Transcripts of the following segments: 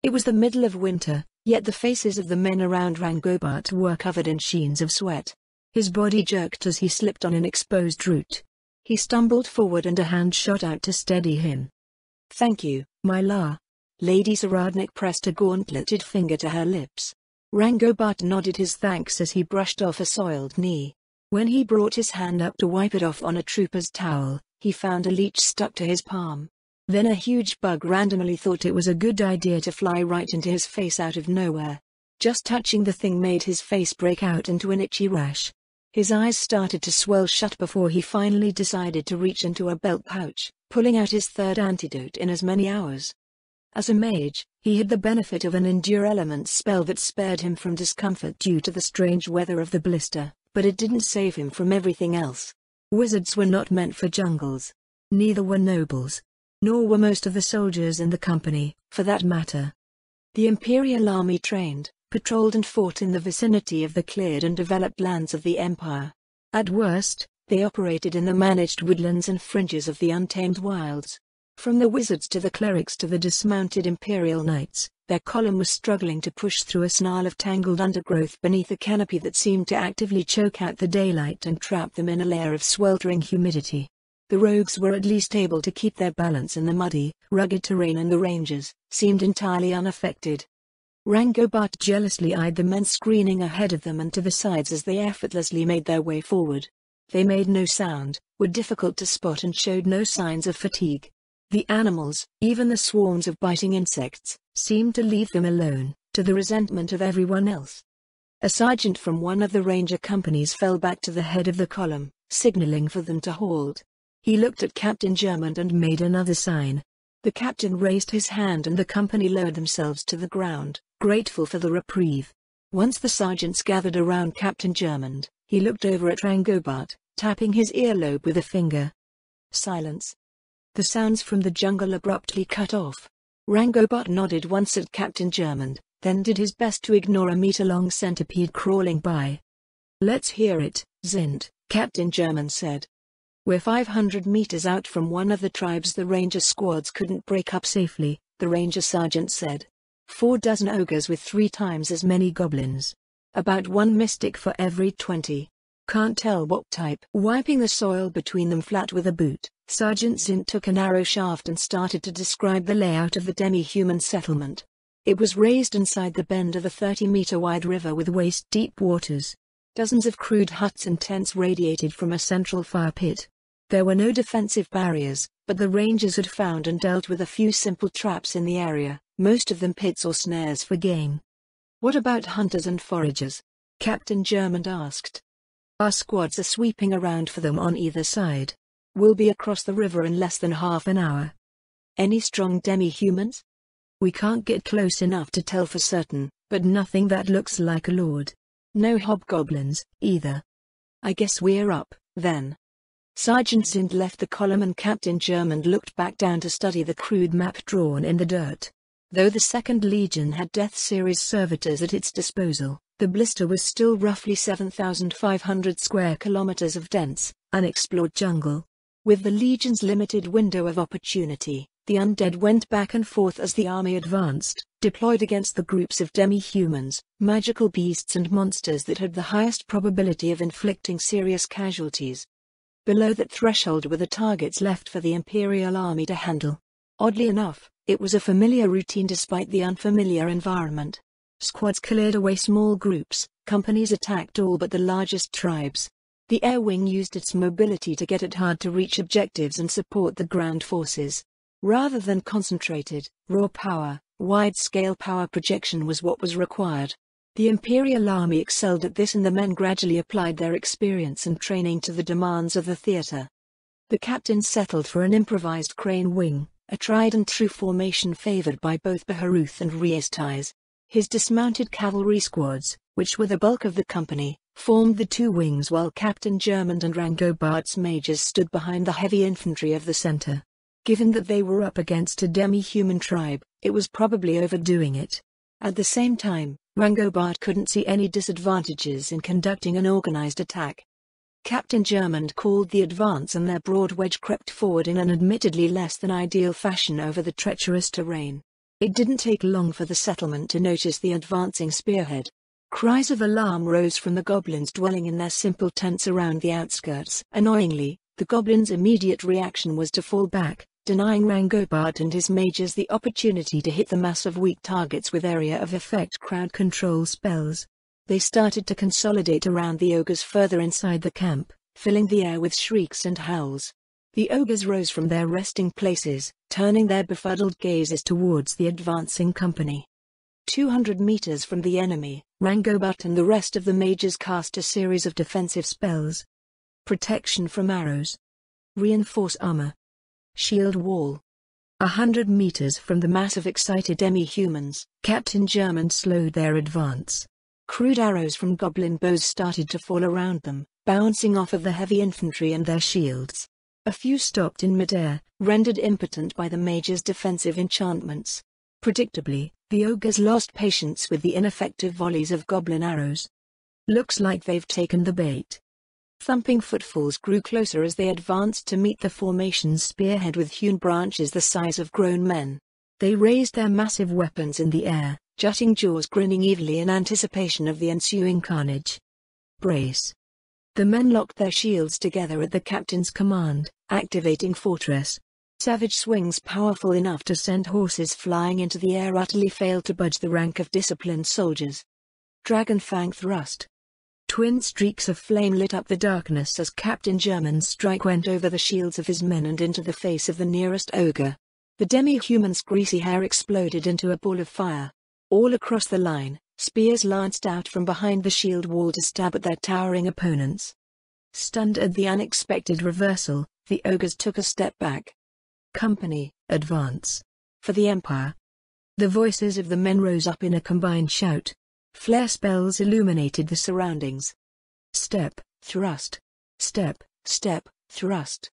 It was the middle of winter, yet the faces of the men around Rangobart were covered in sheens of sweat. His body jerked as he slipped on an exposed root. He stumbled forward and a hand shot out to steady him. "Thank you, my la." Lady Saradnik pressed a gauntleted finger to her lips. Rangobart nodded his thanks as he brushed off a soiled knee. When he brought his hand up to wipe it off on a trooper's towel, he found a leech stuck to his palm. Then a huge bug randomly thought it was a good idea to fly right into his face out of nowhere. Just touching the thing made his face break out into an itchy rash. His eyes started to swell shut before he finally decided to reach into a belt pouch, pulling out his third antidote in as many hours. As a mage, he had the benefit of an Endure Elements spell that spared him from discomfort due to the strange weather of the blister, but it didn't save him from everything else. Wizards were not meant for jungles. Neither were nobles. Nor were most of the soldiers in the company, for that matter. The Imperial army trained, patrolled and fought in the vicinity of the cleared and developed lands of the Empire. At worst, they operated in the managed woodlands and fringes of the untamed wilds. From the wizards to the clerics to the dismounted Imperial knights, their column was struggling to push through a snarl of tangled undergrowth beneath a canopy that seemed to actively choke out the daylight and trap them in a layer of sweltering humidity. The rogues were at least able to keep their balance in the muddy, rugged terrain, and the rangers seemed entirely unaffected. Rangobart jealously eyed the men screening ahead of them and to the sides as they effortlessly made their way forward. They made no sound, were difficult to spot, and showed no signs of fatigue. The animals, even the swarms of biting insects, seemed to leave them alone, to the resentment of everyone else. A sergeant from one of the ranger companies fell back to the head of the column, signaling for them to halt. He looked at Captain Germond and made another sign. The captain raised his hand and the company lowered themselves to the ground, grateful for the reprieve. Once the sergeants gathered around Captain Germond, he looked over at Rangobart, tapping his earlobe with a finger. Silence. The sounds from the jungle abruptly cut off. Rangobart nodded once at Captain Germond, then did his best to ignore a meter-long centipede crawling by. "Let's hear it, Zint," Captain Germond said. "We're 500 meters out from one of the tribes the ranger squads couldn't break up safely," the ranger sergeant said. 4 dozen ogres with 3 times as many goblins. About 1 mystic for every 20. Can't tell what type. Wiping the soil between them flat with a boot, Sergeant Zint took an arrow shaft and started to describe the layout of the demi-human settlement. It was raised inside the bend of a 30-meter-wide river with waist-deep waters. Dozens of crude huts and tents radiated from a central fire pit. There were no defensive barriers, but the rangers had found and dealt with a few simple traps in the area, most of them pits or snares for game. "What about hunters and foragers?" Captain Germond asked. "Our squads are sweeping around for them on either side. We'll be across the river in less than half an hour." "Any strong demi-humans?" "We can't get close enough to tell for certain, but nothing that looks like a lord. No hobgoblins, either." "I guess we're up, then." Sergeant Zint left the column and Captain Germond looked back down to study the crude map drawn in the dirt. Though the 2nd Legion had Death Series servitors at its disposal, the blister was still roughly 7,500 square kilometers of dense, unexplored jungle. With the Legion's limited window of opportunity, the undead went back and forth as the army advanced, deployed against the groups of demi-humans, magical beasts and monsters that had the highest probability of inflicting serious casualties. Below that threshold were the targets left for the Imperial army to handle. Oddly enough, it was a familiar routine despite the unfamiliar environment. Squads cleared away small groups, companies attacked all but the largest tribes. The air wing used its mobility to get at hard-to-reach objectives and support the ground forces. Rather than concentrated, raw power, wide-scale power projection was what was required. The Imperial army excelled at this, and the men gradually applied their experience and training to the demands of the theater. The captain settled for an improvised crane wing, a tried-and-true formation favored by both Baharuth and Riestais. His dismounted cavalry squads, which were the bulk of the company, formed the 2 wings while Captain Germond and Rangobart's mages stood behind the heavy infantry of the center. Given that they were up against a demi-human tribe, it was probably overdoing it. At the same time, Rangobart couldn't see any disadvantages in conducting an organized attack. Captain Germond called the advance and their broad wedge crept forward in an admittedly less than ideal fashion over the treacherous terrain. It didn't take long for the settlement to notice the advancing spearhead. Cries of alarm rose from the goblins dwelling in their simple tents around the outskirts. Annoyingly, the goblins' immediate reaction was to fall back, denying Rangobart and his mages the opportunity to hit the mass of weak targets with area of effect crowd control spells. They started to consolidate around the ogres further inside the camp, filling the air with shrieks and howls. The ogres rose from their resting places, turning their befuddled gazes towards the advancing company. 200 meters from the enemy, Rangobart and the rest of the mages cast a series of defensive spells. Protection from arrows. Reinforce armor. Shield wall. 100 meters from the mass of excited demi-humans, Captain German slowed their advance. Crude arrows from goblin bows started to fall around them, bouncing off of the heavy infantry and their shields. A few stopped in midair, rendered impotent by the mage's defensive enchantments. Predictably, the ogres lost patience with the ineffective volleys of goblin arrows. Looks like they've taken the bait. Thumping footfalls grew closer as they advanced to meet the formation's spearhead with hewn branches the size of grown men. They raised their massive weapons in the air, jutting jaws grinning evilly in anticipation of the ensuing carnage. Brace. The men locked their shields together at the captain's command, activating Fortress. Savage swings powerful enough to send horses flying into the air utterly failed to budge the rank of disciplined soldiers. Dragon Fang thrust. Twin streaks of flame lit up the darkness as Captain German's strike went over the shields of his men and into the face of the nearest ogre. The demi-human's greasy hair exploded into a ball of fire. All across the line, spears lanced out from behind the shield wall to stab at their towering opponents. Stunned at the unexpected reversal, the ogres took a step back. Company, advance. For the Empire. The voices of the men rose up in a combined shout. Flare spells illuminated the surroundings. Step, thrust. Step, step, thrust.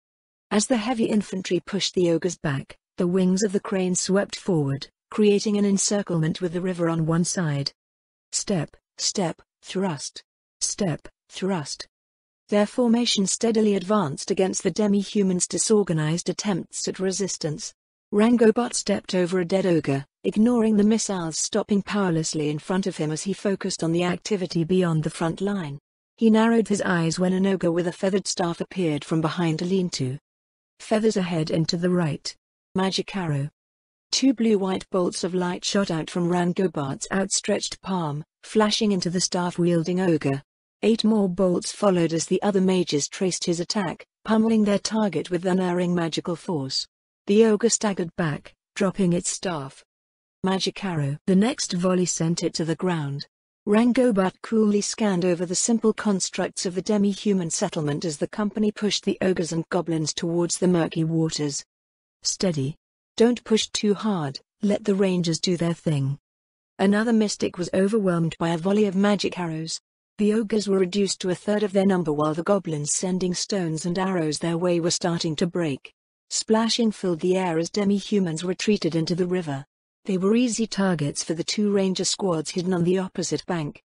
As the heavy infantry pushed the ogres back, the wings of the crane swept forward, creating an encirclement with the river on one side. Step, step, thrust. Step, thrust. Their formation steadily advanced against the demi-humans' disorganized attempts at resistance. Rangobart stepped over a dead ogre, ignoring the missiles stopping powerlessly in front of him as he focused on the activity beyond the front line. He narrowed his eyes when an ogre with a feathered staff appeared from behind a lean-to. Feathers ahead and to the right. Magic arrow. 2 blue-white bolts of light shot out from Rangobart's outstretched palm, flashing into the staff-wielding ogre. 8 more bolts followed as the other mages traced his attack, pummeling their target with unerring magical force. The ogre staggered back, dropping its staff. Magic arrow. The next volley sent it to the ground. Rangobart coolly scanned over the simple constructs of the demi-human settlement as the company pushed the ogres and goblins towards the murky waters. Steady. Don't push too hard, let the rangers do their thing. Another mystic was overwhelmed by a volley of magic arrows. The ogres were reduced to a third of their number while the goblins sending stones and arrows their way were starting to break. Splashing filled the air as demi-humans retreated into the river. They were easy targets for the 2 ranger squads hidden on the opposite bank.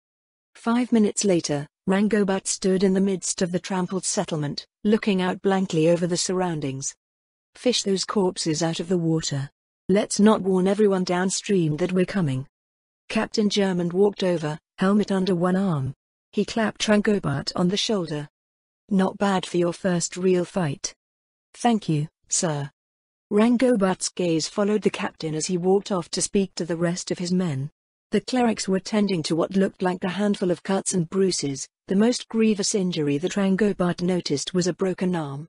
5 minutes later, Rangobart stood in the midst of the trampled settlement, looking out blankly over the surroundings. Fish those corpses out of the water. Let's not warn everyone downstream that we're coming. Captain German walked over, helmet under one arm. He clapped Rangobart on the shoulder. Not bad for your first real fight. Thank you, sir. Rangobart's gaze followed the captain as he walked off to speak to the rest of his men. The clerics were tending to what looked like a handful of cuts and bruises. The most grievous injury that Rangobart noticed was a broken arm.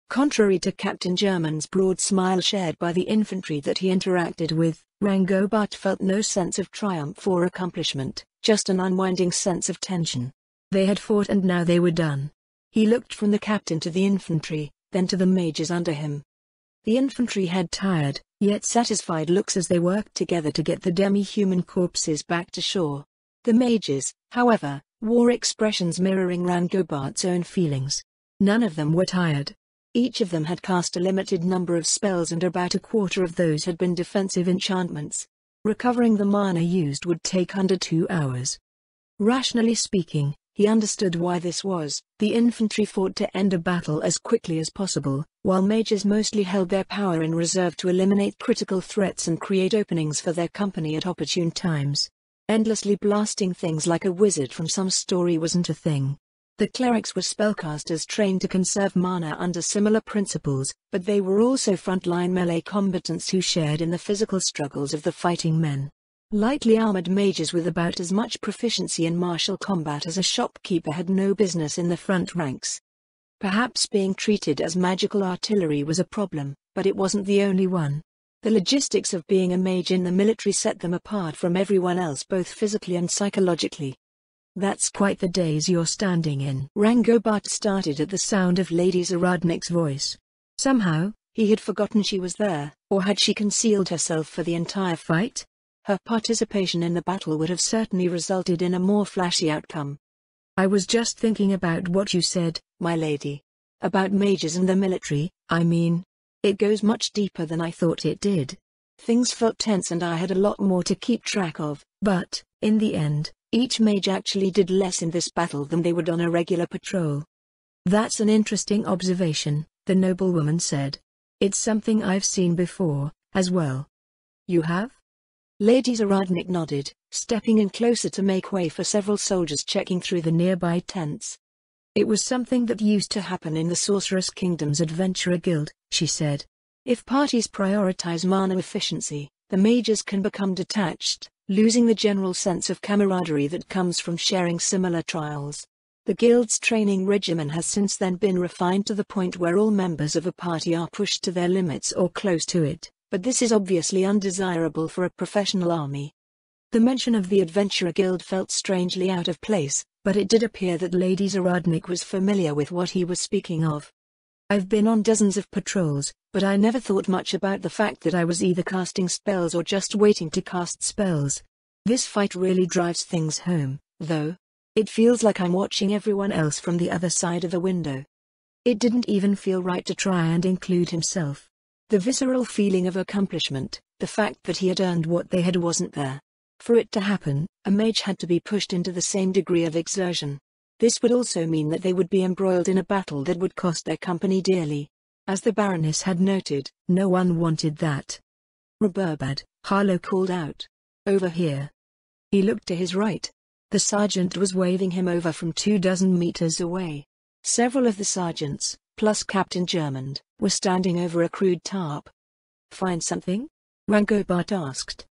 Contrary to Captain German's broad smile shared by the infantry that he interacted with, Rangobart felt no sense of triumph or accomplishment, just an unwinding sense of tension. They had fought and now they were done. He looked from the captain to the infantry, then to the mages under him. The infantry had tired, yet satisfied looks as they worked together to get the demi-human corpses back to shore. The mages, however, wore expressions mirroring Rangobart's own feelings. None of them were tired. Each of them had cast a limited number of spells and about a quarter of those had been defensive enchantments. Recovering the mana used would take under 2 hours. Rationally speaking, He understood why this was. The infantry fought to end a battle as quickly as possible, while mages mostly held their power in reserve to eliminate critical threats and create openings for their company at opportune times. Endlessly blasting things like a wizard from some story wasn't a thing. The clerics were spellcasters trained to conserve mana under similar principles, but they were also frontline melee combatants who shared in the physical struggles of the fighting men. Lightly armored mages with about as much proficiency in martial combat as a shopkeeper had no business in the front ranks. Perhaps being treated as magical artillery was a problem, but it wasn't the only one. The logistics of being a mage in the military set them apart from everyone else both physically and psychologically. That's quite the days you're standing in. Rangobart started at the sound of Lady Zaradnik's voice. Somehow, he had forgotten she was there, or had she concealed herself for the entire fight? Her participation in the battle would have certainly resulted in a more flashy outcome. I was just thinking about what you said, my lady. About mages and the military, I mean. It goes much deeper than I thought it did. Things felt tense and I had a lot more to keep track of, but, in the end, each mage actually did less in this battle than they would on a regular patrol. That's an interesting observation, the noblewoman said. It's something I've seen before, as well. You have? Lady Zaradnik nodded, stepping in closer to make way for several soldiers checking through the nearby tents. It was something that used to happen in the Sorceress Kingdom's Adventurer Guild, she said. If parties prioritize mana efficiency, the mages can become detached, losing the general sense of camaraderie that comes from sharing similar trials. The guild's training regimen has since then been refined to the point where all members of a party are pushed to their limits or close to it, but this is obviously undesirable for a professional army. The mention of the Adventurer Guild felt strangely out of place, but it did appear that Lady Zaradnik was familiar with what he was speaking of. I've been on dozens of patrols, but I never thought much about the fact that I was either casting spells or just waiting to cast spells. This fight really drives things home, though. It feels like I'm watching everyone else from the other side of a window. It didn't even feel right to try and include himself. The visceral feeling of accomplishment, the fact that he had earned what they had wasn't there. For it to happen, a mage had to be pushed into the same degree of exertion. This would also mean that they would be embroiled in a battle that would cost their company dearly. As the Baroness had noted, no one wanted that. Reburbad, Harlow called out. Over here. He looked to his right. The sergeant was waving him over from 24 meters away. Several of the sergeants, plus Captain Germond, were standing over a crude tarp. Find something? Rangobart asked.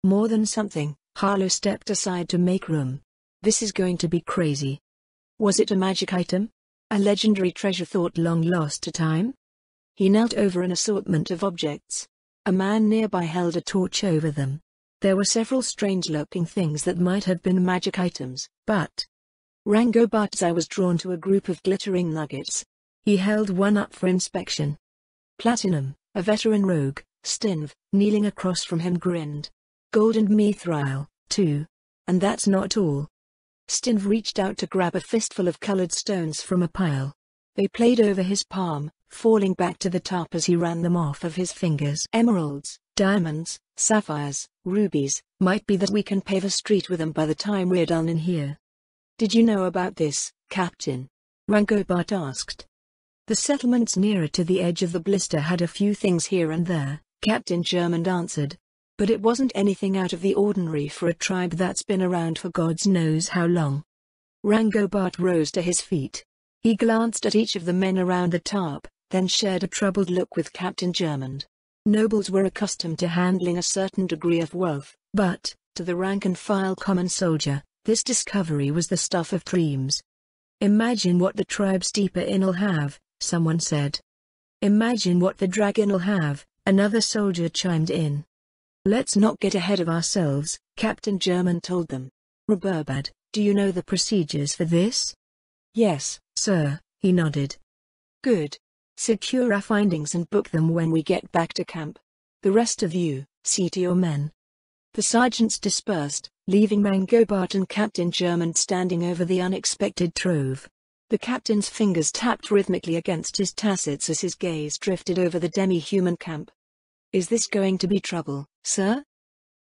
More than something, Harlow stepped aside to make room. This is going to be crazy. Was it a magic item? A legendary treasure thought long lost to time? He knelt over an assortment of objects. A man nearby held a torch over them. There were several strange-looking things that might have been magic items, but Rangobart's eye was drawn to a group of glittering nuggets. He held one up for inspection. Platinum, a veteran rogue, Stinv, kneeling across from him grinned. Gold and mithril, too. And that's not all. Stinv reached out to grab a fistful of colored stones from a pile. They played over his palm, falling back to the top as he ran them off of his fingers. Emeralds, diamonds, sapphires, rubies, might be that we can pave a street with them by the time we're done in here. Did you know about this, Captain? Rangobart asked. The settlements nearer to the edge of the blister had a few things here and there, Captain Germond answered. But it wasn't anything out of the ordinary for a tribe that's been around for gods knows how long. Rangobart rose to his feet. He glanced at each of the men around the tarp, then shared a troubled look with Captain Germond. Nobles were accustomed to handling a certain degree of wealth, but, to the rank-and-file common soldier, this discovery was the stuff of dreams. Imagine what the tribe's deeper in'll have, someone said. Imagine what the dragon'll have, another soldier chimed in. Let's not get ahead of ourselves, Captain Germond told them. Reburbad, do you know the procedures for this? Yes, sir, he nodded. Good. Secure our findings and book them when we get back to camp. The rest of you, see to your men. The sergeants dispersed, leaving Rangobart and Captain Germond standing over the unexpected trove. The captain's fingers tapped rhythmically against his tassets as his gaze drifted over the demi-human camp. Is this going to be trouble, sir?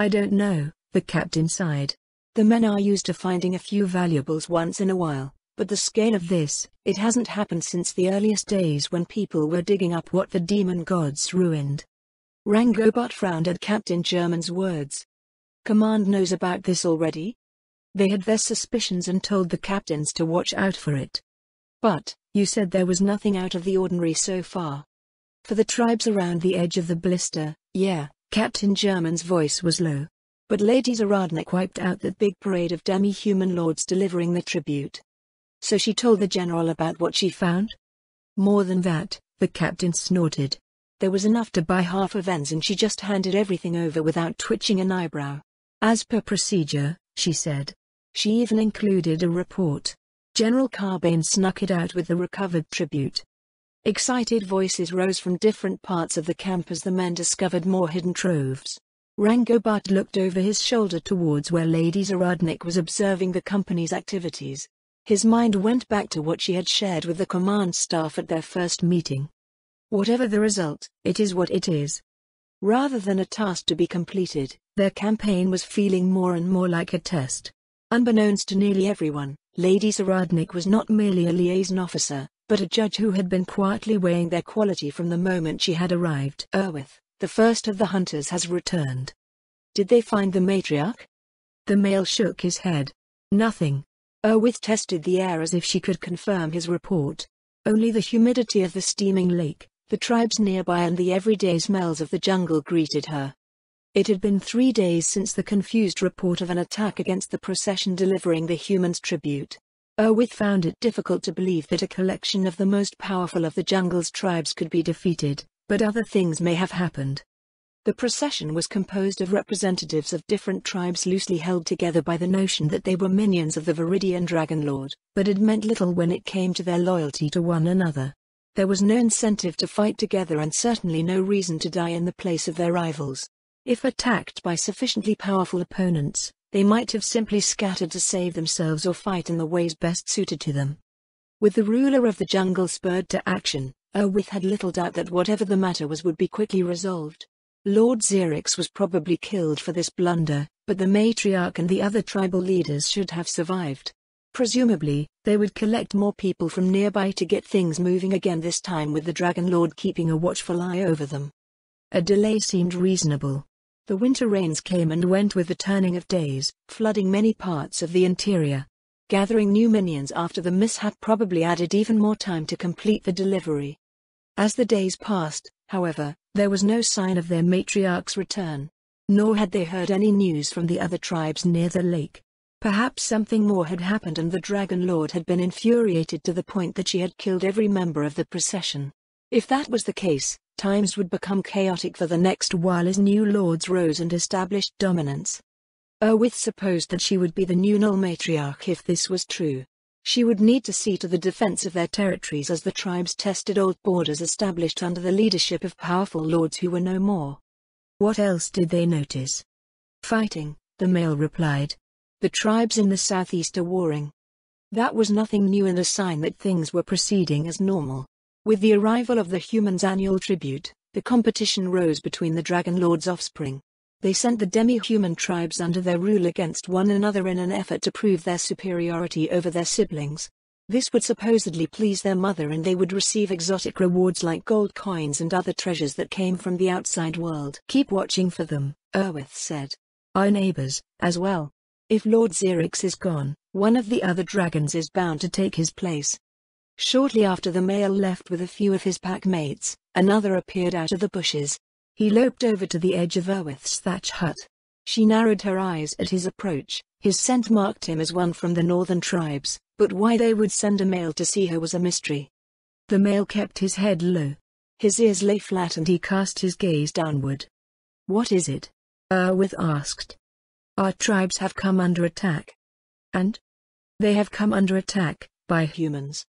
I don't know, the captain sighed. The men are used to finding a few valuables once in a while, but the scale of this, it hasn't happened since the earliest days when people were digging up what the demon gods ruined. Rangobot frowned at Captain German's words. Command knows about this already? They had their suspicions and told the captains to watch out for it. But, you said there was nothing out of the ordinary so far. For the tribes around the edge of the blister, yeah, Captain German's voice was low. But Lady Zaradnik wiped out that big parade of demi-human lords delivering the tribute. So she told the general about what she found? More than that, the captain snorted. There was enough to buy half of Enns and she just handed everything over without twitching an eyebrow. As per procedure, she said. She even included a report. General Carbane snuck it out with the recovered tribute. Excited voices rose from different parts of the camp as the men discovered more hidden troves. Rangobot looked over his shoulder towards where Lady Zaradnik was observing the company's activities. His mind went back to what she had shared with the command staff at their first meeting. Whatever the result, it is what it is. Rather than a task to be completed, their campaign was feeling more and more like a test. Unbeknownst to nearly everyone, Lady Zaradnik was not merely a liaison officer, but a judge who had been quietly weighing their quality from the moment she had arrived. Erwith, the first of the hunters, has returned. Did they find the matriarch? The male shook his head. Nothing. Erwith tested the air as if she could confirm his report. Only the humidity of the steaming lake, the tribes nearby and the everyday smells of the jungle greeted her. It had been 3 days since the confused report of an attack against the procession delivering the humans' tribute. Erwith found it difficult to believe that a collection of the most powerful of the jungle's tribes could be defeated, but other things may have happened. The procession was composed of representatives of different tribes loosely held together by the notion that they were minions of the Viridian Dragonlord, but it meant little when it came to their loyalty to one another. There was no incentive to fight together and certainly no reason to die in the place of their rivals. If attacked by sufficiently powerful opponents, they might have simply scattered to save themselves or fight in the ways best suited to them. With the ruler of the jungle spurred to action, Erwith had little doubt that whatever the matter was would be quickly resolved. Lord Xerix was probably killed for this blunder, but the matriarch and the other tribal leaders should have survived. Presumably, they would collect more people from nearby to get things moving again, this time with the Dragonlord keeping a watchful eye over them. A delay seemed reasonable. The winter rains came and went with the turning of days, flooding many parts of the interior. Gathering new minions after the mishap probably added even more time to complete the delivery. As the days passed, however, there was no sign of their matriarch's return. Nor had they heard any news from the other tribes near the lake. Perhaps something more had happened and the Dragonlord had been infuriated to the point that she had killed every member of the procession. If that was the case, times would become chaotic for the next while as new lords rose and established dominance. Erwith supposed that she would be the new Null matriarch if this was true. She would need to see to the defense of their territories as the tribes tested old borders established under the leadership of powerful lords who were no more. What else did they notice? Fighting, the male replied. The tribes in the southeast are warring. That was nothing new and a sign that things were proceeding as normal. With the arrival of the humans' annual tribute, the competition rose between the Dragonlord's offspring. They sent the demi-human tribes under their rule against one another in an effort to prove their superiority over their siblings. This would supposedly please their mother and they would receive exotic rewards like gold coins and other treasures that came from the outside world. Keep watching for them, Erwith said. Our neighbors, as well. If Lord Xerix is gone, one of the other dragons is bound to take his place. Shortly after the male left with a few of his pack mates, another appeared out of the bushes. He loped over to the edge of Erwith's thatch hut. She narrowed her eyes at his approach. His scent marked him as one from the northern tribes, but why they would send a male to see her was a mystery. The male kept his head low. His ears lay flat and he cast his gaze downward. What is it? Erwith asked. Our tribes have come under attack. And? They have come under attack, by humans.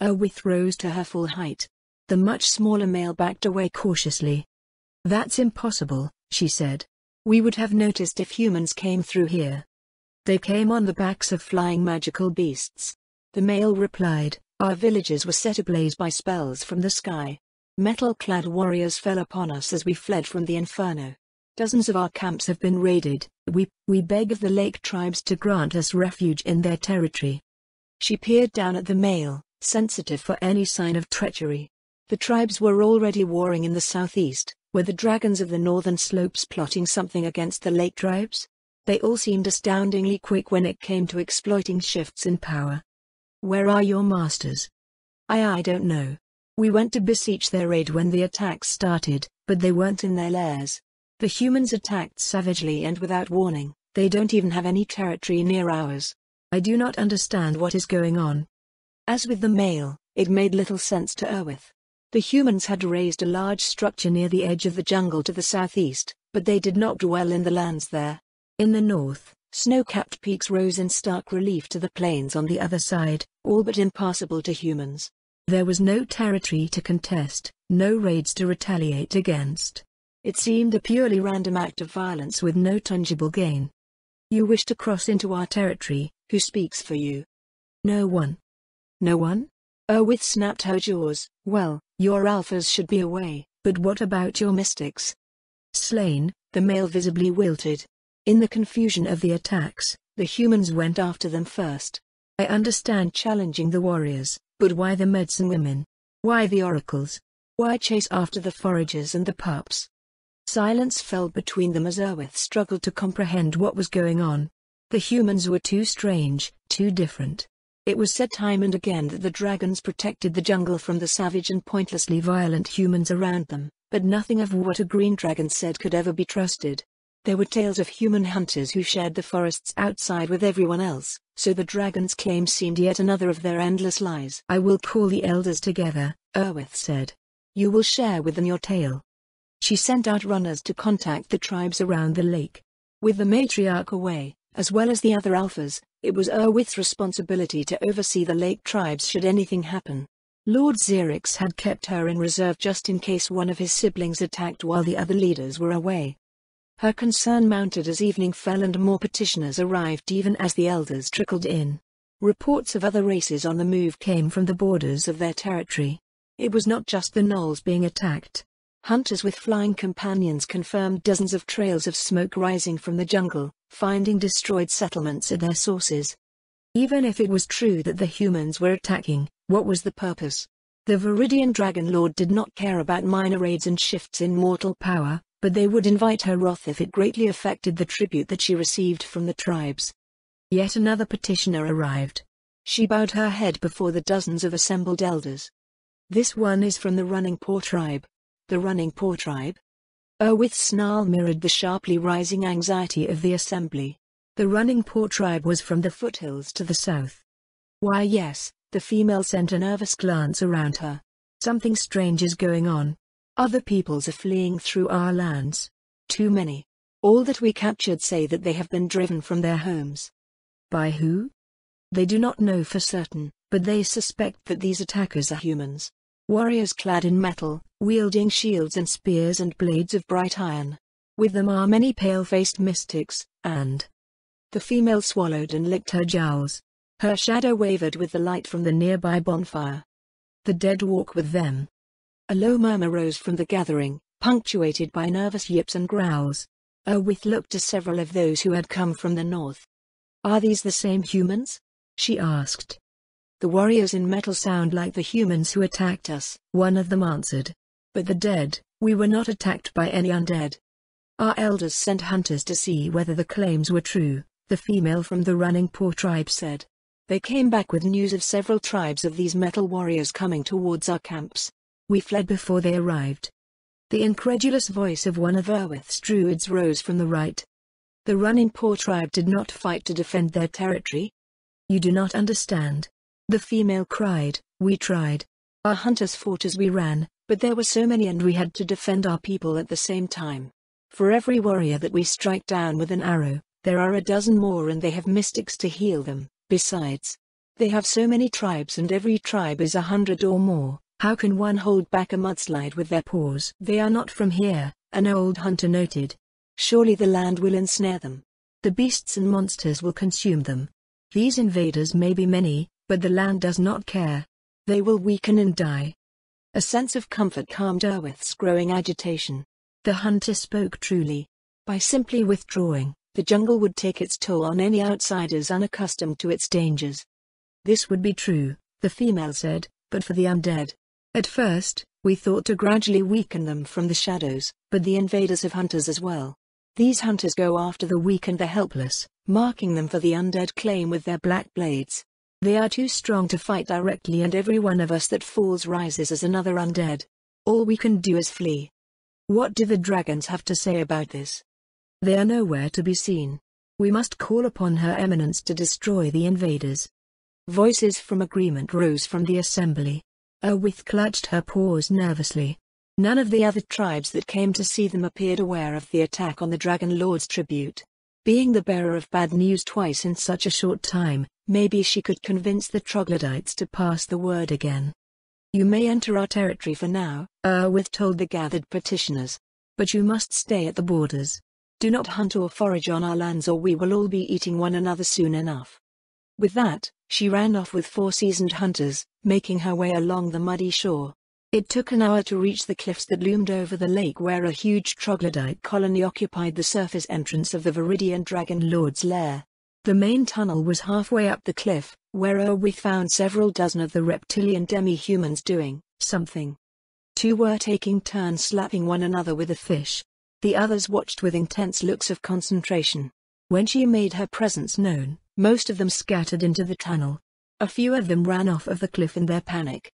Erwith rose to her full height. The much smaller male backed away cautiously. That's impossible, she said. We would have noticed if humans came through here. They came on the backs of flying magical beasts. The male replied, our villages were set ablaze by spells from the sky. Metal-clad warriors fell upon us as we fled from the inferno. Dozens of our camps have been raided. We beg of the lake tribes to grant us refuge in their territory." She peered down at the male, sensitive for any sign of treachery. The tribes were already warring in the southeast. Were the dragons of the northern slopes plotting something against the lake tribes? They all seemed astoundingly quick when it came to exploiting shifts in power. "Where are your masters?" I don't know. We went to beseech their aid when the attacks started, but they weren't in their lairs. The humans attacked savagely and without warning. They don't even have any territory near ours. I do not understand what is going on." As with the male, it made little sense to Erwith. The humans had raised a large structure near the edge of the jungle to the southeast, but they did not dwell in the lands there. In the north, snow-capped peaks rose in stark relief to the plains on the other side, all but impassable to humans. There was no territory to contest, no raids to retaliate against. It seemed a purely random act of violence with no tangible gain. "You wish to cross into our territory, who speaks for you?" "No one." "No one?" Erwith snapped her jaws. "Well, your alphas should be away, but what about your mystics?" "Slain," the male visibly wilted. In the confusion of the attacks, the humans went after them first. "I understand challenging the warriors, but why the medicine women? Why the oracles? Why chase after the foragers and the pups?" Silence fell between them as Erwith struggled to comprehend what was going on. The humans were too strange, too different. It was said time and again that the dragons protected the jungle from the savage and pointlessly violent humans around them, but nothing of what a green dragon said could ever be trusted. There were tales of human hunters who shared the forests outside with everyone else, so the dragon's claim seemed yet another of their endless lies. "I will call the elders together," Erwith said. "You will share with them your tale." She sent out runners to contact the tribes around the lake. With the matriarch away, as well as the other alphas, it was Erwith's responsibility to oversee the lake tribes should anything happen. Lord Xerix had kept her in reserve just in case one of his siblings attacked while the other leaders were away. Her concern mounted as evening fell and more petitioners arrived even as the elders trickled in. Reports of other races on the move came from the borders of their territory. It was not just the gnolls being attacked. Hunters with flying companions confirmed dozens of trails of smoke rising from the jungle, finding destroyed settlements at their sources. Even if it was true that the humans were attacking, what was the purpose? The Viridian Dragon Lord did not care about minor raids and shifts in mortal power, but they would invite her wrath if it greatly affected the tribute that she received from the tribes. Yet another petitioner arrived. She bowed her head before the dozens of assembled elders. "This one is from the Running Paw tribe." "The Running Paw tribe?" Erwith's snarl mirrored the sharply rising anxiety of the assembly. The Running Paw tribe was from the foothills to the south. "Why yes," the female sent a nervous glance around her. "Something strange is going on. Other peoples are fleeing through our lands. Too many. All that we captured say that they have been driven from their homes." "By who?" "They do not know for certain, but they suspect that these attackers are humans. Warriors clad in metal, wielding shields and spears and blades of bright iron. With them are many pale-faced mystics, and..." The female swallowed and licked her jowls. Her shadow wavered with the light from the nearby bonfire. "The dead walk with them." A low murmur rose from the gathering, punctuated by nervous yips and growls. Erwith looked to several of those who had come from the north. "Are these the same humans?" she asked. "The warriors in metal sound like the humans who attacked us," one of them answered. "But the dead, we were not attacked by any undead. Our elders sent hunters to see whether the claims were true," the female from the Running Paw tribe said. "They came back with news of several tribes of these metal warriors coming towards our camps. We fled before they arrived." The incredulous voice of one of Erwith's druids rose from the right. "The Running Paw tribe did not fight to defend their territory?" "You do not understand." The female cried. "We tried. Our hunters fought as we ran, but there were so many and we had to defend our people at the same time. For every warrior that we strike down with an arrow, there are a dozen more and they have mystics to heal them. Besides, they have so many tribes and every tribe is 100 or more. How can one hold back a mudslide with their paws?" "They are not from here," an old hunter noted. "Surely the land will ensnare them. The beasts and monsters will consume them. These invaders may be many, but the land does not care. They will weaken and die." A sense of comfort calmed Erwith's growing agitation. The hunter spoke truly. By simply withdrawing, the jungle would take its toll on any outsiders unaccustomed to its dangers. This would be true, the female said, but for the undead. At first, we thought to gradually weaken them from the shadows, but the invaders have hunters as well. These hunters go after the weak and the helpless, marking them for the undead claim with their black blades. They are too strong to fight directly, and every one of us that falls rises as another undead. All we can do is flee. What do the dragons have to say about this? They are nowhere to be seen. We must call upon Her Eminence to destroy the invaders. Voices from agreement rose from the assembly. Erwith clutched her paws nervously. None of the other tribes that came to see them appeared aware of the attack on the Dragon Lord's tribute. Being the bearer of bad news twice in such a short time, maybe she could convince the troglodytes to pass the word again. You may enter our territory for now, Erwith told the gathered petitioners. But you must stay at the borders. Do not hunt or forage on our lands, or we will all be eating one another soon enough. With that, she ran off with 4 seasoned hunters, making her way along the muddy shore. It took an hour to reach the cliffs that loomed over the lake, where a huge troglodyte colony occupied the surface entrance of the Viridian Dragon Lord's lair. The main tunnel was halfway up the cliff, where we found several dozen of the reptilian demi-humans doing something. 2 were taking turns slapping one another with a fish. The others watched with intense looks of concentration. When she made her presence known, most of them scattered into the tunnel. A few of them ran off of the cliff in their panic.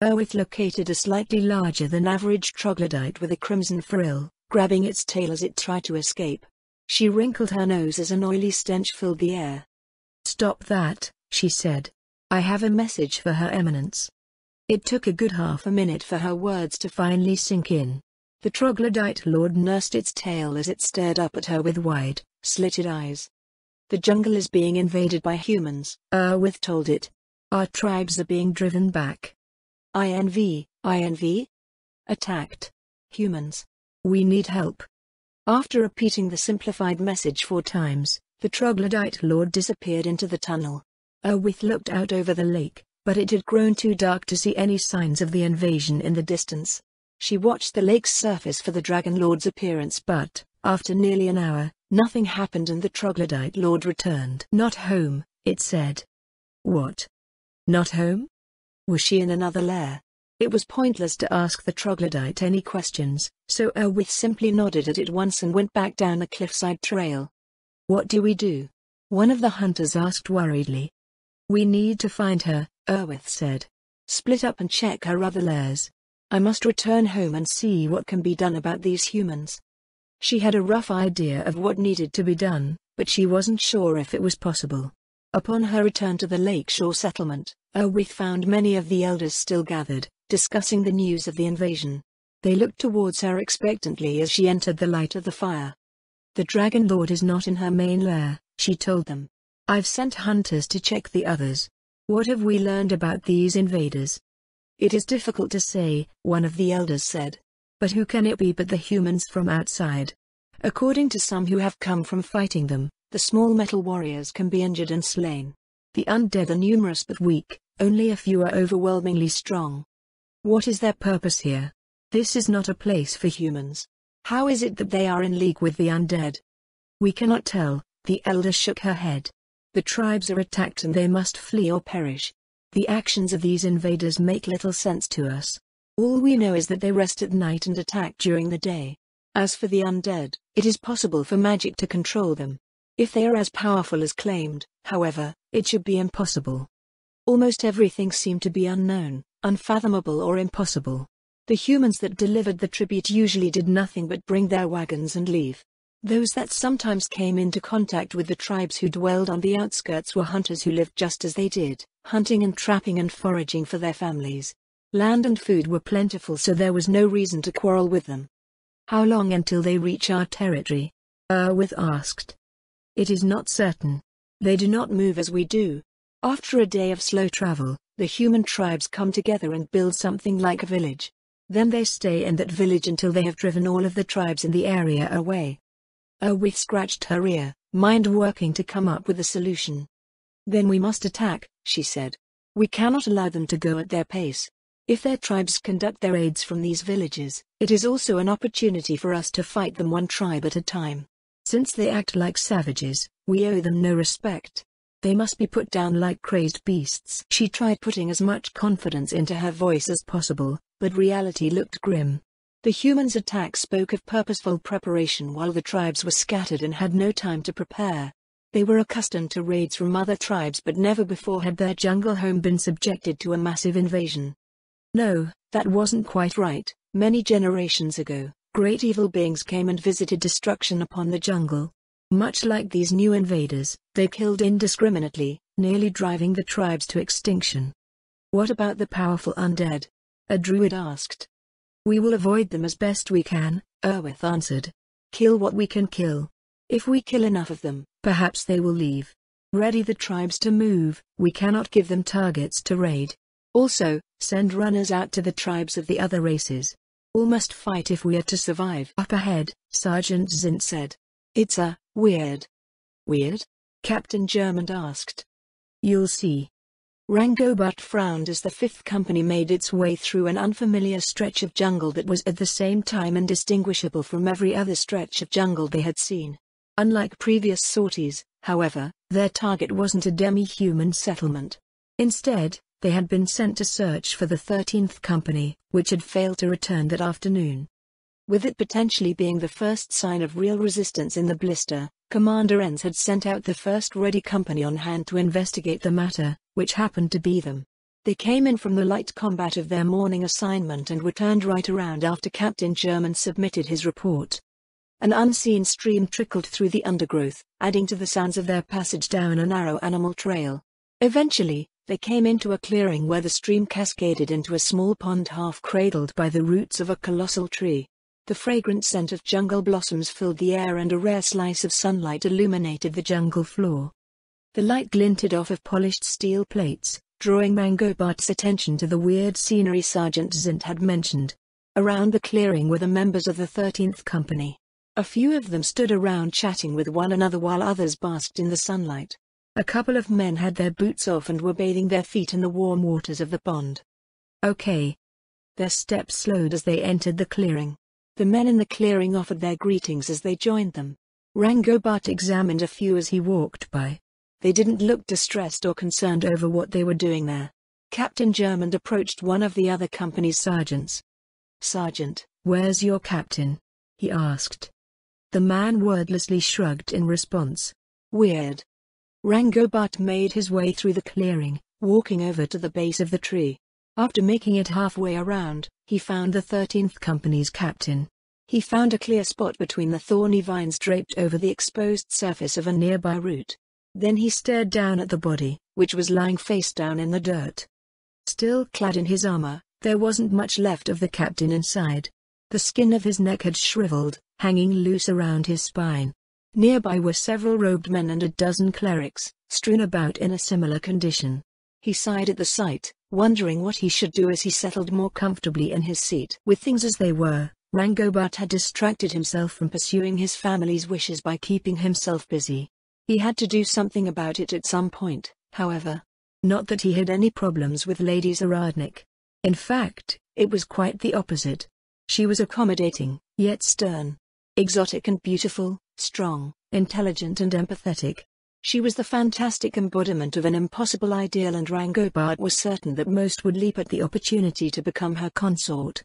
Erwith located a slightly larger than average troglodyte with a crimson frill, grabbing its tail as it tried to escape. She wrinkled her nose as an oily stench filled the air. "Stop that," she said. "I have a message for Her Eminence." It took a good half a minute for her words to finally sink in. The troglodyte lord nursed its tail as it stared up at her with wide, slitted eyes. "The jungle is being invaded by humans," Erwith told it. "Our tribes are being driven back." INV? Attacked. Humans. We need help. After repeating the simplified message 4 times, the troglodyte lord disappeared into the tunnel. Erwith looked out over the lake, but it had grown too dark to see any signs of the invasion in the distance. She watched the lake's surface for the Dragon Lord's appearance, but, after nearly an hour, nothing happened and the troglodyte lord returned. "Not home," it said. What? Not home? Was she in another lair? It was pointless to ask the troglodyte any questions, so Erwith simply nodded at it once and went back down the cliffside trail. "What do we do?" one of the hunters asked worriedly. "We need to find her," Erwith said. "Split up and check her other lairs. I must return home and see what can be done about these humans." She had a rough idea of what needed to be done, but she wasn't sure if it was possible. Upon her return to the lakeshore settlement, Erwith found many of the elders still gathered, discussing the news of the invasion. They looked towards her expectantly as she entered the light of the fire. "The Dragon Lord is not in her main lair," she told them. "I've sent hunters to check the others. What have we learned about these invaders?" "It is difficult to say," one of the elders said. "But who can it be but the humans from outside? According to some who have come from fighting them, the small metal warriors can be injured and slain. The undead are numerous but weak, only a few are overwhelmingly strong. What is their purpose here? This is not a place for humans. How is it that they are in league with the undead?" "We cannot tell," the elder shook her head. "The tribes are attacked and they must flee or perish. The actions of these invaders make little sense to us. All we know is that they rest at night and attack during the day. As for the undead, it is possible for magic to control them. If they are as powerful as claimed, however, it should be impossible. Almost everything seemed to be unknown, unfathomable or impossible. The humans that delivered the tribute usually did nothing but bring their wagons and leave. Those that sometimes came into contact with the tribes who dwelled on the outskirts were hunters who lived just as they did, hunting and trapping and foraging for their families. Land and food were plentiful, so there was no reason to quarrel with them." "How long until they reach our territory?" Erwith asked. "It is not certain. They do not move as we do. After a day of slow travel, the human tribes come together and build something like a village. Then they stay in that village until they have driven all of the tribes in the area away." Erwith scratched her ear, mind working to come up with a solution. "Then we must attack," she said. "We cannot allow them to go at their pace. If their tribes conduct their raids from these villages, it is also an opportunity for us to fight them one tribe at a time. Since they act like savages, we owe them no respect. They must be put down like crazed beasts. She tried putting as much confidence into her voice as possible, but reality looked grim. The humans' attack spoke of purposeful preparation while the tribes were scattered and had no time to prepare. They were accustomed to raids from other tribes, but never before had their jungle home been subjected to a massive invasion. No, that wasn't quite right. Many generations ago, great evil beings came and visited destruction upon the jungle. Much like these new invaders, they killed indiscriminately, nearly driving the tribes to extinction. What about the powerful undead? A druid asked. We will avoid them as best we can, Erwith answered. Kill what we can kill. If we kill enough of them, perhaps they will leave. Ready the tribes to move, we cannot give them targets to raid. Also, send runners out to the tribes of the other races. All must fight if we are to survive. Up ahead, Sergeant Zint said. It's weird. Weird? Captain Germond asked. You'll see. Rangobart frowned as the 5th Company made its way through an unfamiliar stretch of jungle that was at the same time indistinguishable from every other stretch of jungle they had seen. Unlike previous sorties, however, their target wasn't a demi-human settlement. Instead, they had been sent to search for the 13th Company, which had failed to return that afternoon. With it potentially being the first sign of real resistance in the blister, Commander Enns had sent out the first ready company on hand to investigate the matter, which happened to be them. They came in from the light combat of their morning assignment and returned right around after Captain Germond submitted his report. An unseen stream trickled through the undergrowth, adding to the sounds of their passage down a narrow animal trail. Eventually, they came into a clearing where the stream cascaded into a small pond half cradled by the roots of a colossal tree. The fragrant scent of jungle blossoms filled the air and a rare slice of sunlight illuminated the jungle floor. The light glinted off of polished steel plates, drawing Rangobart's attention to the weird scenery Sergeant Zint had mentioned. Around the clearing were the members of the 13th Company. A few of them stood around chatting with one another while others basked in the sunlight. A couple of men had their boots off and were bathing their feet in the warm waters of the pond. Okay. Their steps slowed as they entered the clearing. The men in the clearing offered their greetings as they joined them. Rangobart examined a few as he walked by. They didn't look distressed or concerned over what they were doing there. Captain Germond approached one of the other company's sergeants. Sergeant, where's your captain? He asked. The man wordlessly shrugged in response. Weird. Rangobart made his way through the clearing, walking over to the base of the tree. After making it halfway around, he found the 13th Company's captain. He found a clear spot between the thorny vines draped over the exposed surface of a nearby root. Then he stared down at the body, which was lying face down in the dirt. Still clad in his armor, there wasn't much left of the captain inside. The skin of his neck had shriveled, hanging loose around his spine. Nearby were several robed men and a dozen clerics, strewn about in a similar condition. He sighed at the sight, wondering what he should do as he settled more comfortably in his seat. With things as they were, Rangobart had distracted himself from pursuing his family's wishes by keeping himself busy. He had to do something about it at some point, however. Not that he had any problems with Lady Zaradnik. In fact, it was quite the opposite. She was accommodating, yet stern. Exotic and beautiful, strong, intelligent and empathetic. She was the fantastic embodiment of an impossible ideal, and Rangobart was certain that most would leap at the opportunity to become her consort.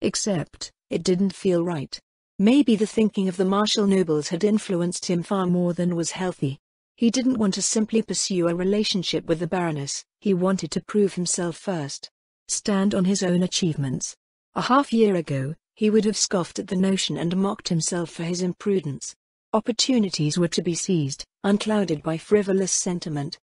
Except, it didn't feel right. Maybe the thinking of the martial nobles had influenced him far more than was healthy. He didn't want to simply pursue a relationship with the Baroness, he wanted to prove himself first. Stand on his own achievements. A half-year ago, he would have scoffed at the notion and mocked himself for his imprudence. Opportunities were to be seized, unclouded by frivolous sentiment.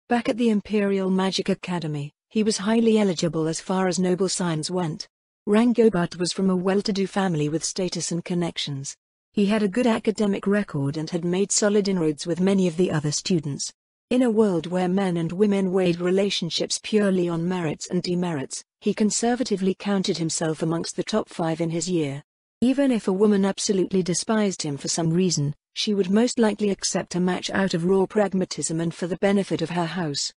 Back at the Imperial Magic Academy, he was highly eligible as far as noble signs went. Rangobart was from a well-to-do family with status and connections. He had a good academic record and had made solid inroads with many of the other students. In a world where men and women weighed relationships purely on merits and demerits, he conservatively counted himself amongst the top 5 in his year. Even if a woman absolutely despised him for some reason, she would most likely accept a match out of raw pragmatism and for the benefit of her house.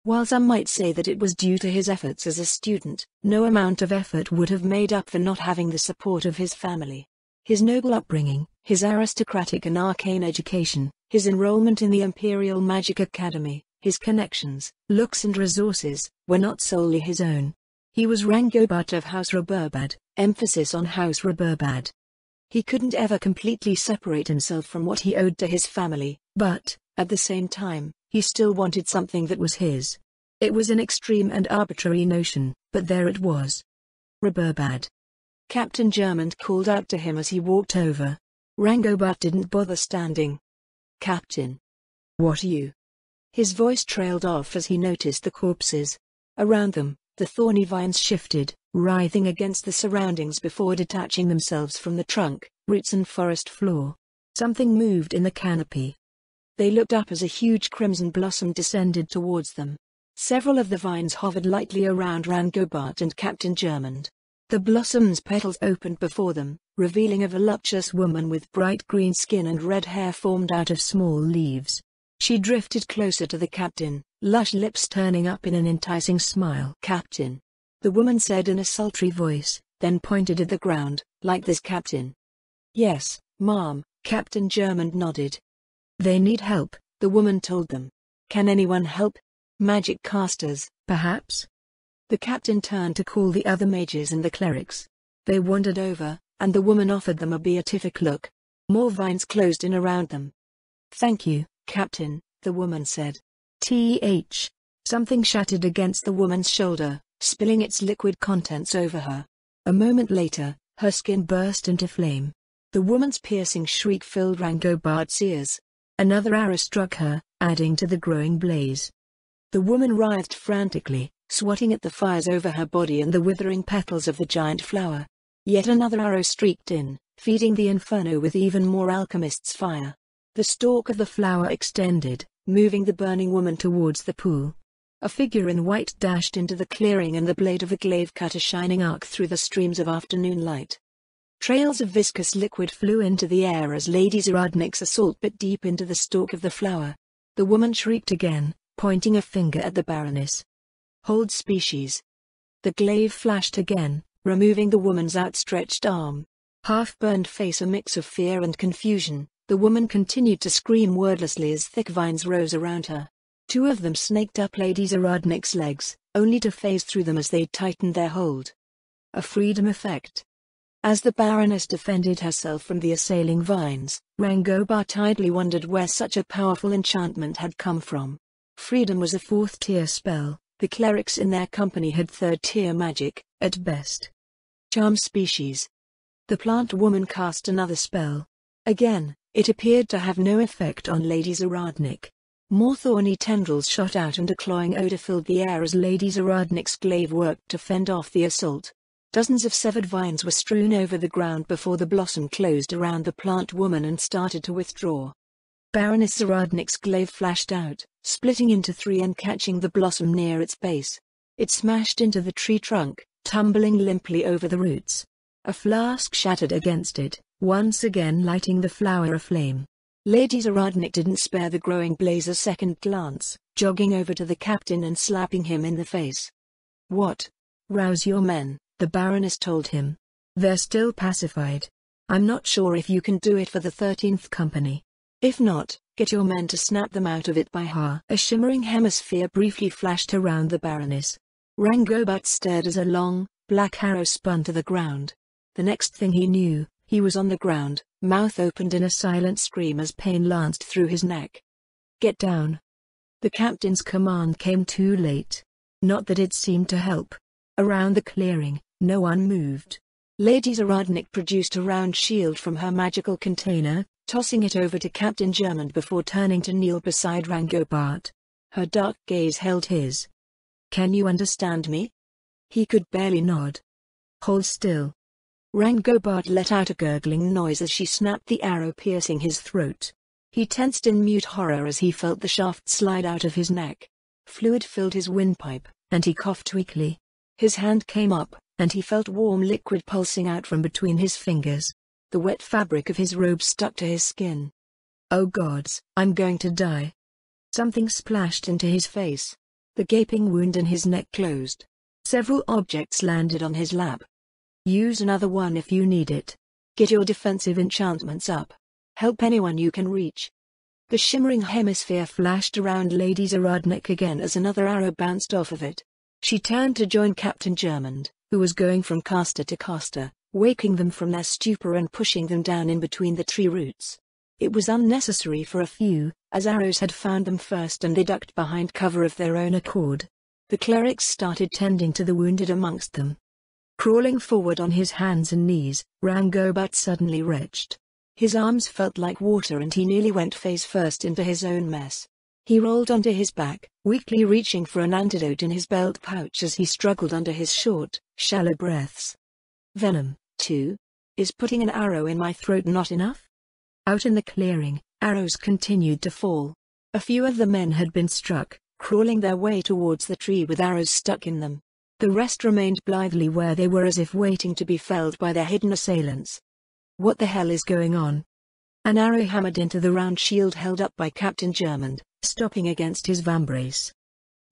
While some might say that it was due to his efforts as a student, no amount of effort would have made up for not having the support of his family. His noble upbringing, his aristocratic and arcane education, his enrollment in the Imperial Magic Academy, his connections, looks and resources, were not solely his own. He was Rangobart of House Reburbad, emphasis on House Reburbad. He couldn't ever completely separate himself from what he owed to his family, but, at the same time, he still wanted something that was his. It was an extreme and arbitrary notion, but there it was. Reburbad. Captain Germond called out to him as he walked over. Rangobart didn't bother standing. "Captain. What are you?" His voice trailed off as he noticed the corpses. Around them, the thorny vines shifted, writhing against the surroundings before detaching themselves from the trunk, roots and forest floor. Something moved in the canopy. They looked up as a huge crimson blossom descended towards them. Several of the vines hovered lightly around Rangobart and Captain Germond. The blossom's petals opened before them, revealing a voluptuous woman with bright green skin and red hair formed out of small leaves. She drifted closer to the captain, lush lips turning up in an enticing smile. "Captain," the woman said in a sultry voice, then pointed at the ground, "Like this, Captain?" "Yes, ma'am," Captain Germond nodded. "They need help," the woman told them. "Can anyone help? Magic casters, perhaps?" The captain turned to call the other mages and the clerics. They wandered over, and the woman offered them a beatific look. More vines closed in around them. "Thank you, Captain," the woman said. Something shattered against the woman's shoulder, spilling its liquid contents over her. A moment later, her skin burst into flame. The woman's piercing shriek filled Rangobart's ears. Another arrow struck her, adding to the growing blaze. The woman writhed frantically, swatting at the fires over her body and the withering petals of the giant flower. Yet another arrow streaked in, feeding the inferno with even more alchemist's fire. The stalk of the flower extended, moving the burning woman towards the pool. A figure in white dashed into the clearing and the blade of a glaive cut a shining arc through the streams of afternoon light. Trails of viscous liquid flew into the air as Lady Zaradnik's assault bit deep into the stalk of the flower. The woman shrieked again, pointing a finger at the Baroness. "Hold species." The glaive flashed again, removing the woman's outstretched arm. Half-burned face a mix of fear and confusion, the woman continued to scream wordlessly as thick vines rose around her. Two of them snaked up Lady Zaradnik's legs, only to phase through them as they tightened their hold. A freedom effect. As the Baroness defended herself from the assailing vines, Rangobart idly wondered where such a powerful enchantment had come from. Freedom was a fourth-tier spell. The clerics in their company had third-tier magic, at best. Charm species. The plant woman cast another spell. Again, it appeared to have no effect on Lady Zaradnik. More thorny tendrils shot out and a cloying odor filled the air as Lady Zaradnik's glaive worked to fend off the assault. Dozens of severed vines were strewn over the ground before the blossom closed around the plant woman and started to withdraw. Baroness Zaradnik's glaive flashed out, splitting into three and catching the blossom near its base. It smashed into the tree trunk, tumbling limply over the roots. A flask shattered against it, once again lighting the flower aflame. Lady Zaradnik didn't spare the growing blaze a second glance, jogging over to the captain and slapping him in the face. "What? Rouse your men," the Baroness told him. "They're still pacified. I'm not sure if you can do it for the 13th Company. If not, get your men to snap them out of it by Ha." A shimmering hemisphere briefly flashed around the Baroness. Rangobart stared as a long, black arrow spun to the ground. The next thing he knew, he was on the ground, mouth opened in a silent scream as pain lanced through his neck. "Get down." The captain's command came too late. Not that it seemed to help. Around the clearing, no one moved. Lady Zaradnik produced a round shield from her magical container, tossing it over to Captain Germond before turning to kneel beside Rangobart. Her dark gaze held his. "Can you understand me?" He could barely nod. "Hold still." Rangobart let out a gurgling noise as she snapped the arrow piercing his throat. He tensed in mute horror as he felt the shaft slide out of his neck. Fluid filled his windpipe, and he coughed weakly. His hand came up, and he felt warm liquid pulsing out from between his fingers. The wet fabric of his robe stuck to his skin. "Oh gods, I'm going to die." Something splashed into his face. The gaping wound in his neck closed. Several objects landed on his lap. Use another one if you need it. Get your defensive enchantments up. Help anyone you can reach. The shimmering hemisphere flashed around Lady Zaradnik again as another arrow bounced off of it. She turned to join Captain Germond, who was going from caster to caster, waking them from their stupor and pushing them down in between the tree roots. It was unnecessary for a few, as arrows had found them first and they ducked behind cover of their own accord. The clerics started tending to the wounded amongst them. Crawling forward on his hands and knees, Rangobat suddenly retched. His arms felt like water and he nearly went face first into his own mess. He rolled onto his back, weakly reaching for an antidote in his belt pouch as he struggled under his short, shallow breaths. Venom, too? Is putting an arrow in my throat not enough? Out in the clearing, arrows continued to fall. A few of the men had been struck, crawling their way towards the tree with arrows stuck in them. The rest remained blithely where they were as if waiting to be felled by their hidden assailants. What the hell is going on? An arrow hammered into the round shield held up by Captain Germond, stopping against his vambrace.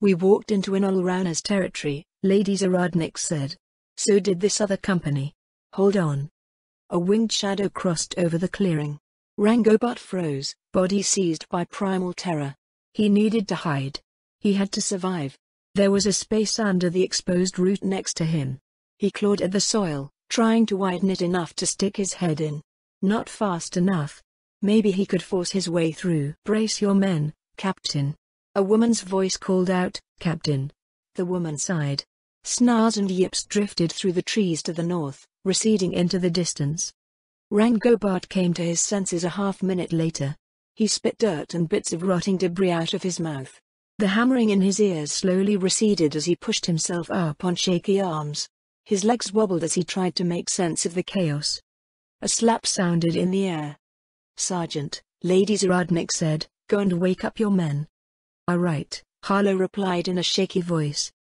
We walked into an Allrauner's territory, Lady Zaradnik said. So did this other company. Hold on. A winged shadow crossed over the clearing. Rangobat froze, body seized by primal terror. He needed to hide. He had to survive. There was a space under the exposed root next to him. He clawed at the soil, trying to widen it enough to stick his head in. Not fast enough. Maybe he could force his way through. Brace your men, Captain. A woman's voice called out, Captain. The woman sighed. Snarls and yips drifted through the trees to the north, receding into the distance. Rangobat came to his senses a half-minute later. He spit dirt and bits of rotting debris out of his mouth. The hammering in his ears slowly receded as he pushed himself up on shaky arms. His legs wobbled as he tried to make sense of the chaos. A slap sounded in the air. Sergeant, Lady Zaradnik said, go and wake up your men. All right, Harlow replied in a shaky voice.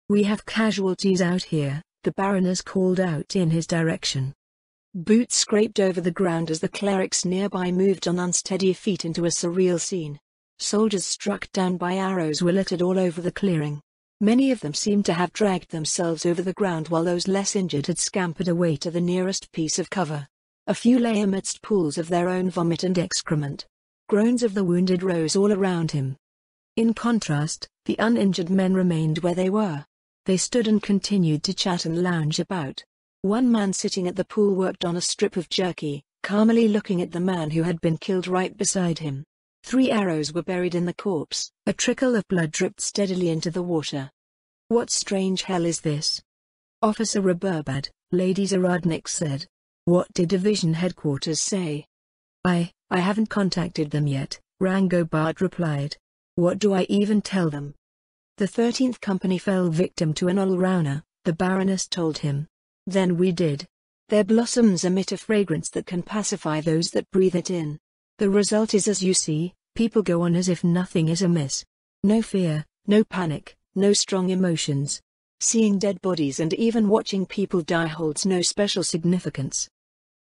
We have casualties out here, the Baroness called out in his direction. Boots scraped over the ground as the clerics nearby moved on unsteady feet into a surreal scene. Soldiers struck down by arrows were littered all over the clearing. Many of them seemed to have dragged themselves over the ground while those less injured had scampered away to the nearest piece of cover. A few lay amidst pools of their own vomit and excrement. Groans of the wounded rose all around him. In contrast, the uninjured men remained where they were. They stood and continued to chat and lounge about. One man sitting at the pool worked on a strip of jerky, calmly looking at the man who had been killed right beside him. 3 arrows were buried in the corpse. A trickle of blood dripped steadily into the water. What strange hell is this? Officer Reburbad, Lady Zaradnik said. What did Division Headquarters say? I haven't contacted them yet, Rangobat replied. What do I even tell them? The 13th Company fell victim to an Allrauner, the Baroness told him. Then we did. Their blossoms emit a fragrance that can pacify those that breathe it in. The result is as you see, people go on as if nothing is amiss. No fear, no panic, no strong emotions. Seeing dead bodies and even watching people die holds no special significance.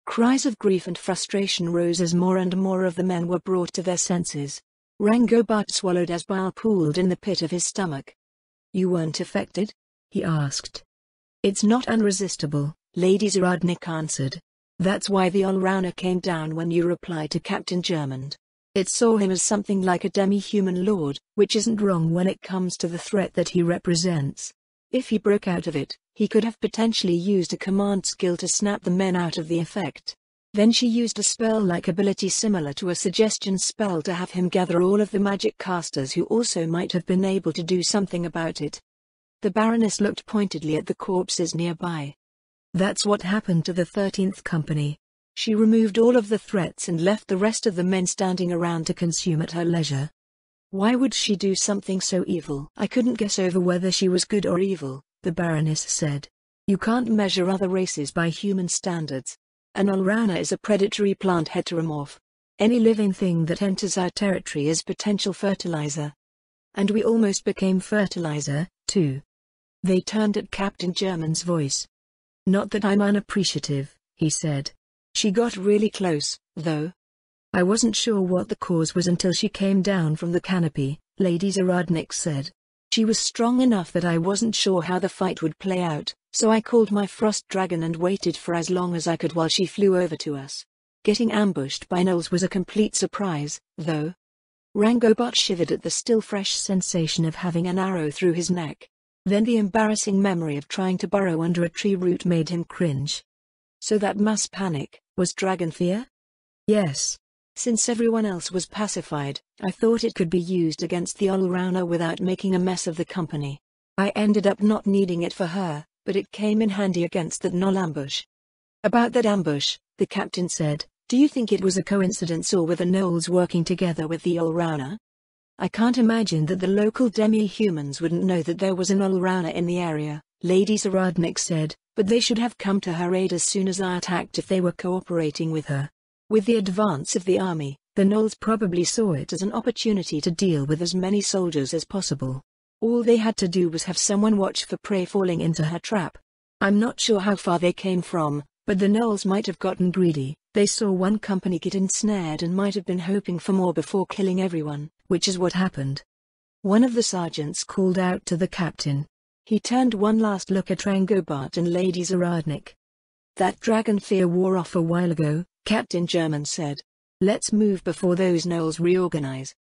Cries of grief and frustration rose as more and more of the men were brought to their senses. Rangobat swallowed as bile pooled in the pit of his stomach. You weren't affected? He asked. It's not unresistible, Lady Zaradnik answered. That's why the Allrauner came down when you replied to Captain Germond. It saw him as something like a demi-human lord, which isn't wrong when it comes to the threat that he represents. If he broke out of it, he could have potentially used a command skill to snap the men out of the effect. Then she used a spell-like ability similar to a suggestion spell to have him gather all of the magic casters who also might have been able to do something about it. The Baroness looked pointedly at the corpses nearby. That's what happened to the 13th Company. She removed all of the threats and left the rest of the men standing around to consume at her leisure. Why would she do something so evil? I couldn't guess over whether she was good or evil, the Baroness said. You can't measure other races by human standards. An Allrauner is a predatory plant heteromorph. Any living thing that enters our territory is potential fertilizer. And we almost became fertilizer, too. They turned at Captain Germond's voice. Not that I'm unappreciative, he said. She got really close, though. I wasn't sure what the cause was until she came down from the canopy, Lady Zaradnik said. She was strong enough that I wasn't sure how the fight would play out, so I called my frost dragon and waited for as long as I could while she flew over to us. Getting ambushed by gnolls was a complete surprise, though. Rangobot shivered at the still fresh sensation of having an arrow through his neck. Then the embarrassing memory of trying to burrow under a tree root made him cringe. So that mass panic was dragon fear? Yes. Since everyone else was pacified, I thought it could be used against the Allrounder without making a mess of the company. I ended up not needing it for her, but it came in handy against that gnoll ambush. About that ambush, the captain said, "Do you think it was a coincidence or were the gnolls working together with the Allrounder?" "I can't imagine that the local demi-humans wouldn't know that there was an Allrounder in the area," Lady Zaradnik said, "but they should have come to her aid as soon as I attacked if they were cooperating with her. With the advance of the army, the gnolls probably saw it as an opportunity to deal with as many soldiers as possible. All they had to do was have someone watch for prey falling into her trap. I'm not sure how far they came from, but the gnolls might have gotten greedy. They saw one company get ensnared and might have been hoping for more before killing everyone, which is what happened." One of the sergeants called out to the captain. He turned one last look at Rangobot and Lady Zaradnik. "That dragon fear wore off a while ago," Captain German said. "Let's move before those gnolls reorganize."